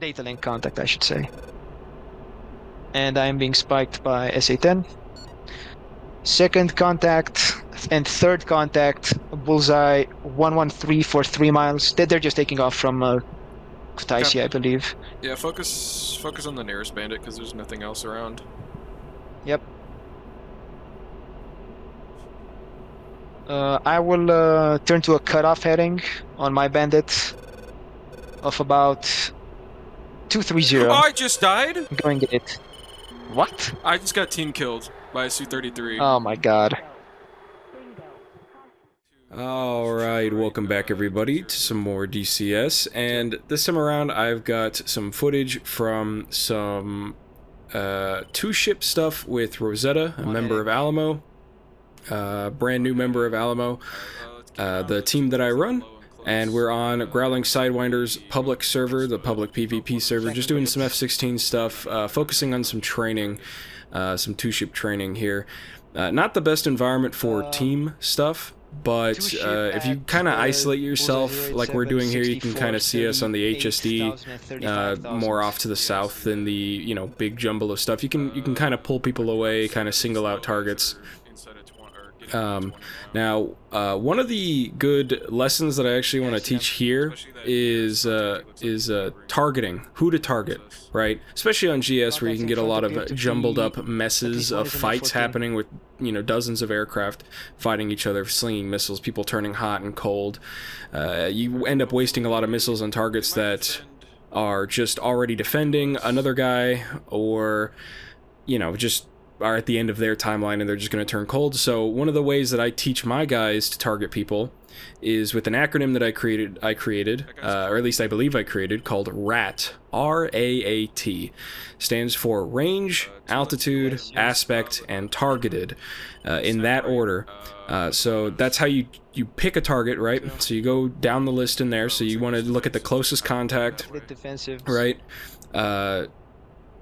Data link contact, I should say. And I am being spiked by SA-10. Second contact and third contact, bullseye 113 for 3 miles. They're just taking off from Kutaisi, I believe. Yeah, focus on the nearest bandit because there's nothing else around. Yep. I will turn to a cutoff heading on my bandit of about 230. Oh, I just died? I'm going to get it. What? I just got team killed by a Su-33. Oh my god. Alright, welcome back everybody to some more DCS, and this time around I've got some footage from some two-ship stuff with Rosetta, a member of Alamo, brand new member of Alamo, the team that I run, and we're on Growling Sidewinder's public server, the public PvP server, just doing some F-16 stuff, focusing on some training, some two-ship training here. Not the best environment for team stuff, but if you kind of isolate yourself like we're doing here, you can kind of see us on the HSD, more off to the south than the, you know, big jumble of stuff. You can kind of pull people away, kind of single out targets. Now, one of the good lessons that I actually want to teach here is targeting, who to target, right? Especially on GS, where you can get a lot of jumbled up messes of fights happening with, you know, dozens of aircraft fighting each other, slinging missiles, people turning hot and cold. You end up wasting a lot of missiles on targets that are just already defending another guy, or, you know, just are at the end of their timeline and they're just going to turn cold. So one of the ways that I teach my guys to target people is with an acronym that I created, or at least I believe I created, called RAAT. R-A-A-T. Stands for range, altitude, aspect, and targeted, in that order. So that's how you pick a target, right? So you go down the list in there. So you want to look at the closest contact, right?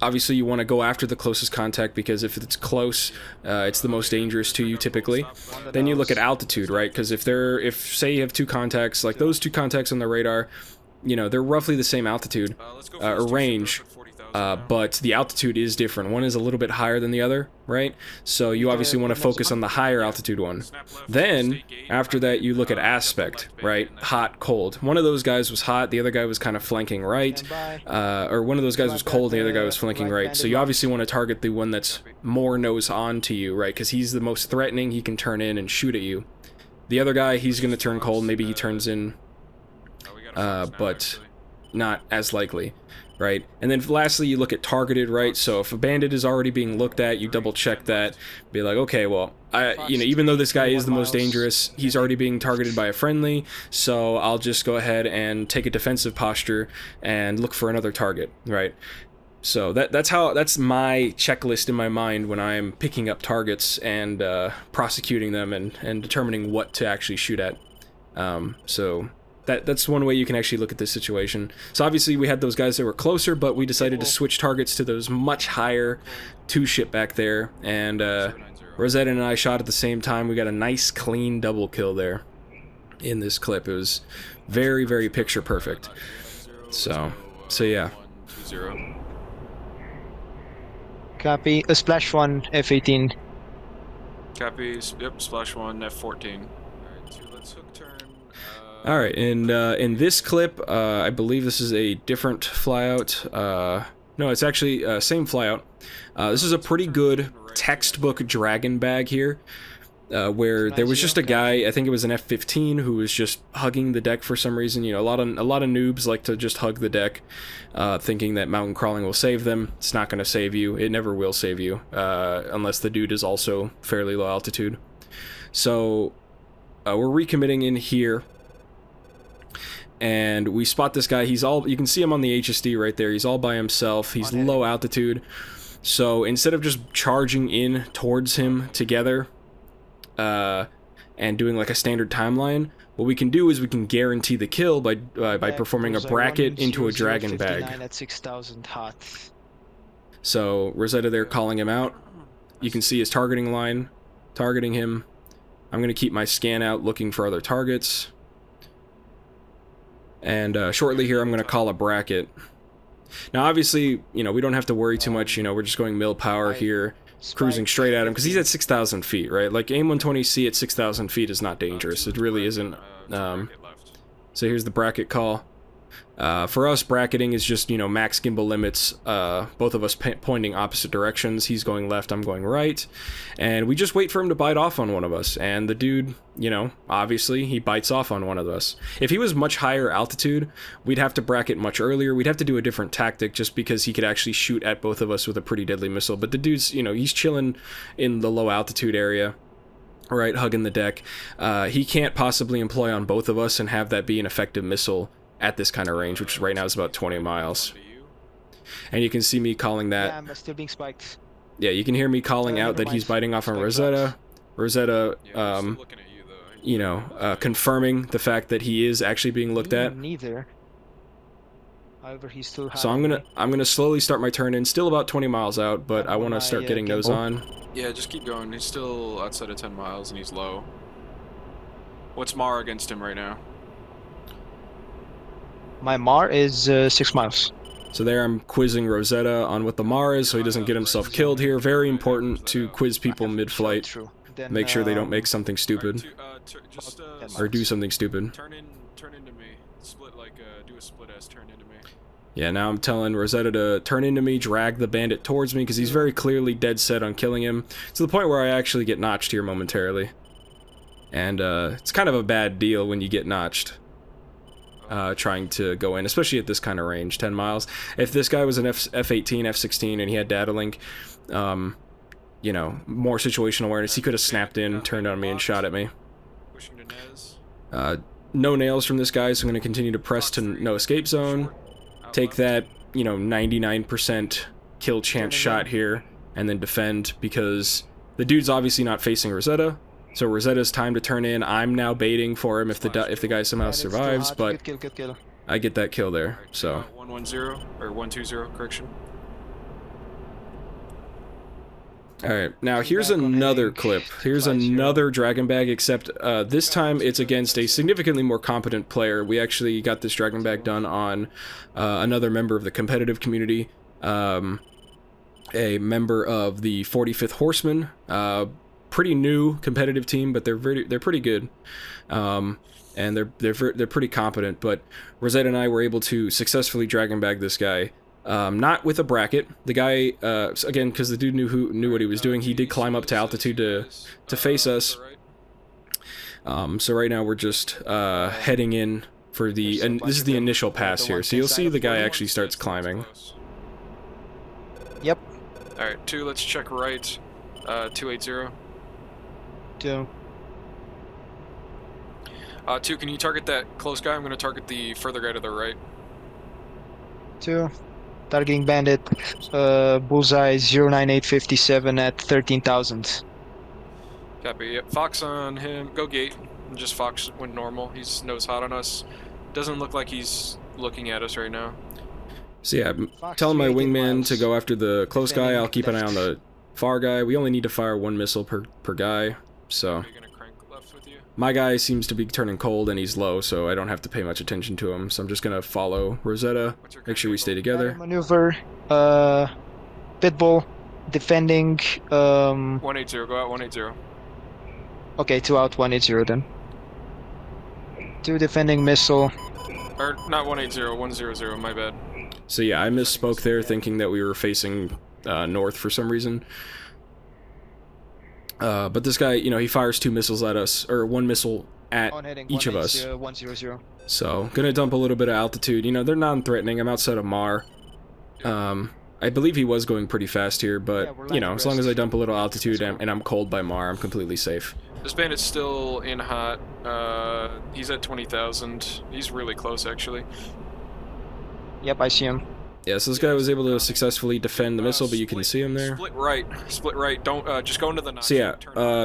Obviously, you want to go after the closest contact because if it's close, it's the most dangerous to you typically. Then you look at altitude, right? Because if say you have two contacts, like those two contacts on the radar, you know, they're roughly the same altitude or range, but the altitude is different. One is a little bit higher than the other, right? So you obviously want to focus on the higher altitude one. Then, after that, you look at aspect, right? Hot, cold. One of those guys was hot, the other guy was kind of flanking right, or one of those guys was cold, the other guy was flanking right. So you obviously want to target the one that's more nose on to you, right? Because he's the most threatening, he can turn in and shoot at you. The other guy, he's going to turn cold, maybe he turns in, but not as likely. Right, and then lastly, you look at targeted, right? So if a bandit is already being looked at, you double check that, be like, okay, well, you know, even though this guy is the most dangerous, he's already being targeted by a friendly, so I'll just go ahead and take a defensive posture and look for another target, right? So that's my checklist in my mind when I'm picking up targets and prosecuting them and determining what to actually shoot at. So that's one way you can actually look at this situation. So obviously we had those guys that were closer, but we decided to switch targets to those much higher two-ship back there, and Rosetta and I shot at the same time. We got a nice clean double kill there in this clip. It was very, very picture perfect. So yeah. Copy. A splash 1, F-18. Copy. Yep, splash 1, F-14. Alright, so let's hook turn. Alright, and in this clip, I believe this is a different flyout. No, it's actually same flyout. This is a pretty good textbook dragon bag here, where there was just a guy, I think it was an F-15, who was just hugging the deck for some reason. You know, a lot of noobs like to just hug the deck, thinking that mountain crawling will save them. It's not going to save you. It never will save you, unless the dude is also fairly low altitude. So we're recommitting in here. And we spot this guy. You can see him on the HSD right there. He's all by himself. He's low altitude. So instead of just charging in towards him together and doing like a standard timeline, what we can do is we can guarantee the kill by performing a bracket into a dragon bag. At 6,000 hot. So Rosetta there calling him out. You can see his targeting line, targeting him. I'm going to keep my scan out looking for other targets. And shortly here, I'm going to call a bracket. Now, obviously, you know, we don't have to worry too much. You know, we're just going mill power here, cruising straight at him because he's at 6,000 feet, right? Like AIM 120C at 6,000 feet is not dangerous. It really isn't. So here's the bracket call. For us, bracketing is just, you know, max gimbal limits, both of us pointing opposite directions. He's going left, I'm going right. And we just wait for him to bite off on one of us. And the dude, you know, obviously, he bites off on one of us. If he was much higher altitude, we'd have to bracket much earlier. We'd have to do a different tactic just because he could actually shoot at both of us with a pretty deadly missile. But the dude's, you know, he's chilling in the low altitude area. Right, hugging the deck. He can't possibly employ on both of us and have that be an effective missile at this kind of range, which right now is about 20 miles. And you can see me calling that. Yeah, I'm still being spiked. Yeah, you can hear me calling out that he's biting off on Rosetta. Rosetta, you know, confirming the fact that he is actually being looked at. Neither. However, he's still. So I'm gonna slowly start my turn in. Still about 20 miles out, but I want to start getting those on. Yeah, just keep going. He's still outside of 10 miles and he's low. What's Mar against him right now? My Mar is 6 miles. So there I'm quizzing Rosetta on what the Mar is so he doesn't get himself killed here. Very important to quiz people mid-flight. Make sure they don't make something stupid. Or do something stupid. Turn into me. Split like, do a split S, turn into me. Yeah, now I'm telling Rosetta to turn into me, drag the bandit towards me, because he's very clearly dead set on killing him, to the point where I actually get notched here momentarily. And it's kind of a bad deal when you get notched. Trying to go in, especially at this kind of range, 10 miles. If this guy was an F-18, F-16, and he had data link, you know, more situational awareness, he could have snapped in, turned on me, and shot at me. No nails from this guy, so I'm going to continue to press to no escape zone. Take that, you know, 99% kill chance shot here, and then defend, because the dude's obviously not facing Rosetta. So Rosetta's time to turn in. I'm now baiting for him if the guy somehow survives, but good kill. I get that kill there. So 110 or 120, correction. all right, now here's another clip. Here's another Dragon Bag, except this time it's against a significantly more competent player. We actually got this Dragon Bag done on another member of the competitive community, a member of the 45th Horsemen. Pretty new competitive team, but they're pretty good, and they're pretty competent. But Rosetta and I were able to successfully Dragon Bag this guy, not with a bracket. The guy, again, because the dude knew what he was doing, he did climb up to altitude to face us. So right now we're just heading in for the, and this is the initial pass here. So you'll see the guy actually starts climbing. Yep. All right, 2. Let's check right. 280. 2. 2, can you target that close guy? I'm going to target the further guy to the right. 2. Targeting bandit. Bullseye 09857 at 13,000. Copy. Yep. Fox on him. Go gate. Just Fox went normal. He's nose hot on us. Doesn't look like he's looking at us right now. So yeah, I'm telling my wingman to go after the close guy. I'll keep an eye on the far guy. We only need to fire 1 missile per guy. So Are you gonna crank left with you? my guy seems to be turning cold and he's low, so I don't have to pay much attention to him. So I'm just gonna follow Rosetta, make sure we stay together. Maneuver. Pitbull. Defending. 180. Go out 180. Okay, 2 out 180 then. 2 defending missile. Or not 180. 100. My bad. So yeah, I misspoke there, thinking that we were facing north for some reason. But this guy, you know, he fires 2 missiles at us, or 1 missile at each of us. 100. So, gonna dump a little bit of altitude. You know, they're non-threatening. I'm outside of Mar. I believe he was going pretty fast here, but, you know, as long as I dump a little altitude and I'm cold by Mar, I'm completely safe. This bandit's still in hot. He's at 20,000. He's really close, actually. Yep, I see him. Yeah, so this guy was able to successfully defend the missile, but you can see him there. Split right. Don't just go into the. So yeah,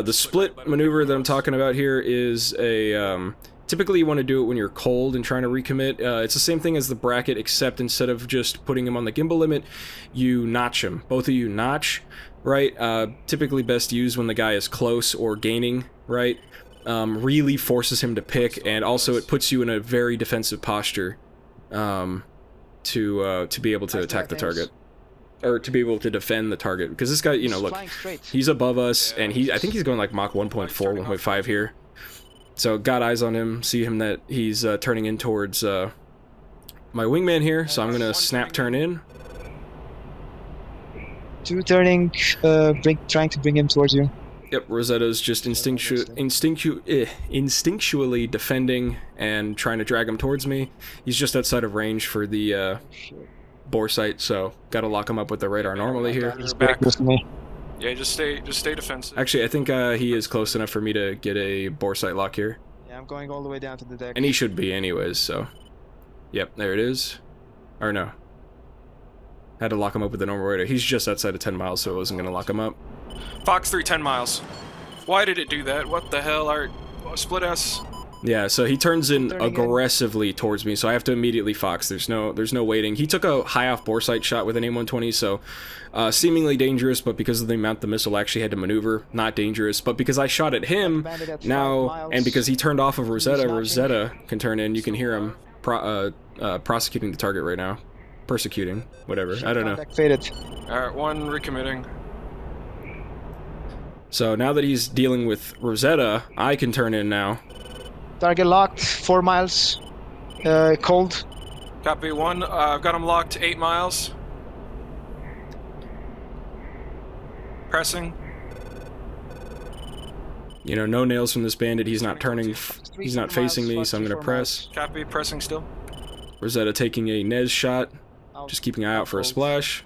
the split maneuver that I'm talking about here is a. Typically, you want to do it when you're cold and trying to recommit. It's the same thing as the bracket, except instead of just putting him on the gimbal limit, you notch him. Both of you notch, right? Typically best used when the guy is close or gaining, right? Really forces him to pick, and also it puts you in a very defensive posture. to be able to attack the target. Or to be able to defend the target. Because this guy, you know, look, he's above us, and I think he's going like Mach 1.4, 1.5 here. So, got eyes on him, see him that he's turning in towards my wingman here, so I'm going to snap turn in. 2 turning, trying to bring him towards you. Yep, Rosetta's just instinctually defending and trying to drag him towards me. He's just outside of range for the bore sight, so gotta lock him up with the radar normally here. He's back close to me. Yeah, just stay defensive. Actually, I think he is close enough for me to get a bore sight lock here. Yeah, I'm going all the way down to the deck. And he should be anyways, so... Yep, there it is. Or no. Had to lock him up with the normal radar. He's just outside of 10 miles, so I wasn't gonna lock him up. Fox-3, 10 miles. Why did it do that? What the hell? Split S. Yeah, so he turns in aggressively towards me, so I have to immediately Fox. There's no waiting. He took a high off bore sight shot with an AIM-120, so seemingly dangerous, but because of the amount the missile actually had to maneuver, not dangerous. But because I shot at him now, and because he turned off of Rosetta can turn in. You can hear him prosecuting the target right now, persecuting, whatever. I don't know. All right, 1 recommitting. So now that he's dealing with Rosetta, I can turn in now. Target locked, 4 miles. Cold. Copy 1. I've got him locked 8 miles. Pressing. You know, no nails from this bandit. He's not turning. He's not facing me, so I'm gonna press. Copy. Pressing still. Rosetta taking a Nez shot. Just keeping an eye out for a splash.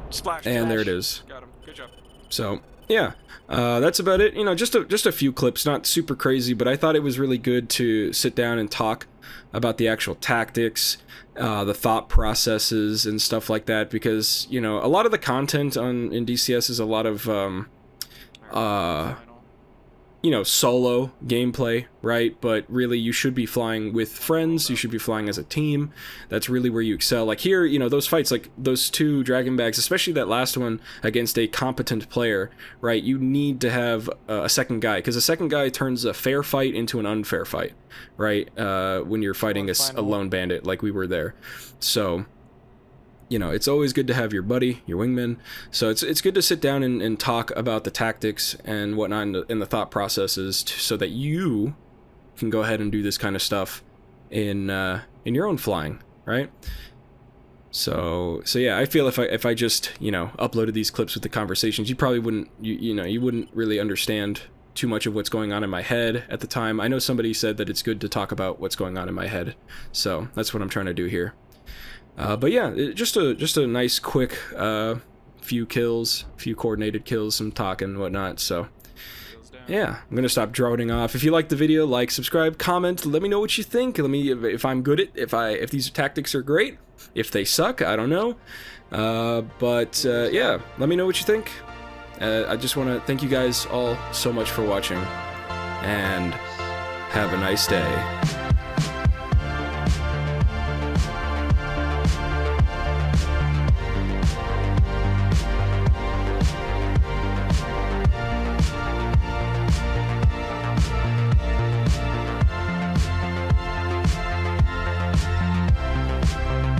Splash. And there it is. Got him. Good job. So, yeah, that's about it. You know, just a few clips, not super crazy, but I thought it was really good to sit down and talk about the actual tactics, the thought processes and stuff like that, because, you know, a lot of the content in DCS is a lot of, you know, solo gameplay, right? But really, you should be flying with friends, you should be flying as a team. That's really where you excel. Like here, you know, those fights, like those 2 Dragon Bags, especially that last one against a competent player, right? You need to have a second guy, because a second guy turns a fair fight into an unfair fight, right? When you're fighting a lone bandit, like we were there. So... you know, it's always good to have your buddy, your wingman. So it's good to sit down and talk about the tactics and whatnot and the thought processes so that you can go ahead and do this kind of stuff in your own flying, right? So yeah, I feel if I just, you know, uploaded these clips with the conversations, you probably wouldn't, you wouldn't really understand too much of what's going on in my head at the time. I know somebody said that it's good to talk about what's going on in my head, so that's what I'm trying to do here. But yeah, just a nice quick few kills, few coordinated kills, some talk and whatnot. So yeah, I'm gonna stop droning off. If you like the video, like, subscribe, comment, let me know what you think. Let me if I'm good at if these tactics are great. If they suck, I don't know. Yeah, let me know what you think. I just want to thank you guys all so much for watching, and have a nice day.